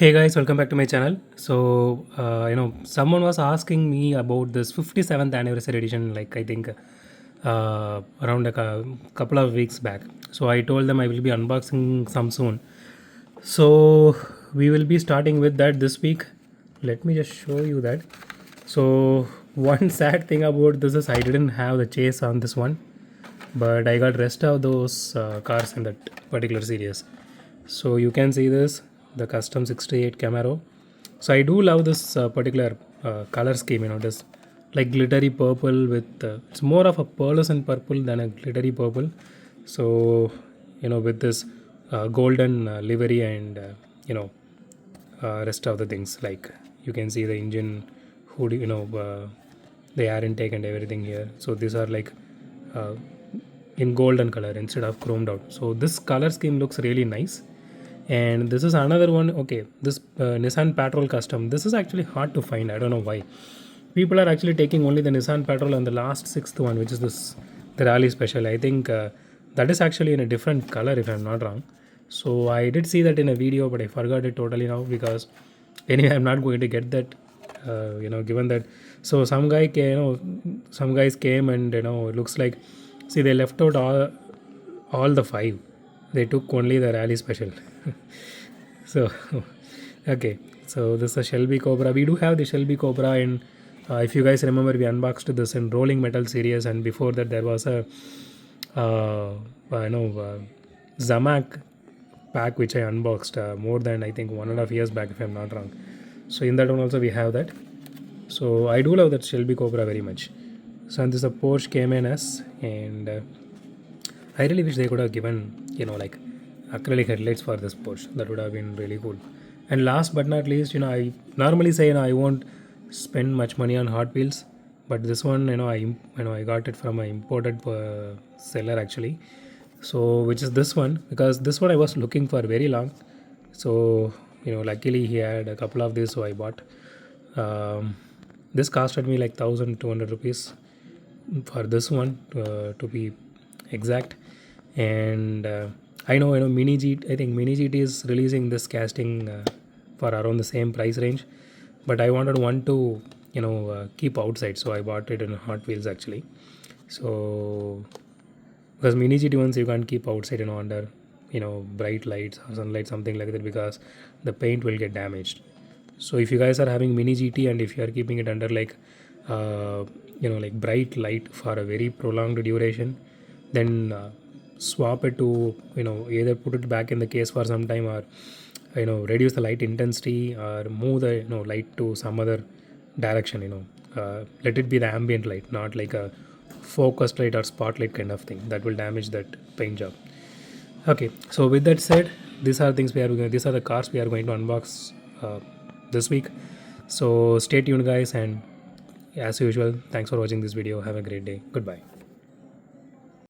Hey guys, welcome back to my channel. So, someone was asking me about this 57th anniversary edition, like I think around couple of weeks back. So, I told them I will be unboxing some soon. So, we will be starting with that this week. Let me just show you that. So, one sad thing about this is I didn't have the chase on this one, but I got rest of those cars in that particular series. So you can see this, the custom 68 Camaro. So I do love this particular color scheme, this like glittery purple with it's more of a pearlescent purple than a glittery purple. So with this golden livery and rest of the things, like you can see the engine hood, the air intake and everything here. So these are like uh, in golden color instead of chromed out. So this color scheme looks really nice. And this is another one. Okay, this Nissan Patrol Custom, this is actually hard to find. I don't know why people are actually taking only the Nissan Patrol and the last sixth one, which is this, the Rally Special. I think that is actually in a different color if I'm not wrong. So I did see that in a video, but I forgot it totally now, because anyway I'm not going to get that, given that. So some some guys came and it looks like, see, they left out all the five. They took only the Rally Special. So okay, so this is a Shelby Cobra. We do have the Shelby Cobra, and if you guys remember, we unboxed this in Rolling Metal series, and before that there was a Zamac pack which I unboxed more than I think 1.5 years back, if I'm not wrong. So in that one also we have that. So I do love that Shelby Cobra very much. So and this is a Porsche Cayman S, and I really wish they could have given like acrylic headlights for this Porsche. That would have been really cool. And last but not least, I normally say I won't spend much money on Hot Wheels, but this one I got it from an imported seller actually. So which is this one, because this one I was looking for very long. So luckily he had a couple of these, so I bought. This costed me like 1,200 rupees for this one, to be exact. And I know Mini GT, I think Mini GT is releasing this casting for around the same price range, but I wanted one to keep outside, so I bought it in Hot Wheels actually. So because Mini GT ones you can't keep outside under bright lights or sunlight, something like that, because the paint will get damaged. So if you guys are having Mini GT and if you are keeping it under like like bright light for a very prolonged duration, then swap it to either put it back in the case for some time, or reduce the light intensity, or move the light to some other direction. Let it be the ambient light, not like a focused light or spotlight kind of thing. That will damage that paint job. Okay, so with that said, these are the cars we are going to unbox this week. So stay tuned guys, and as usual, thanks for watching this video. Have a great day. Goodbye.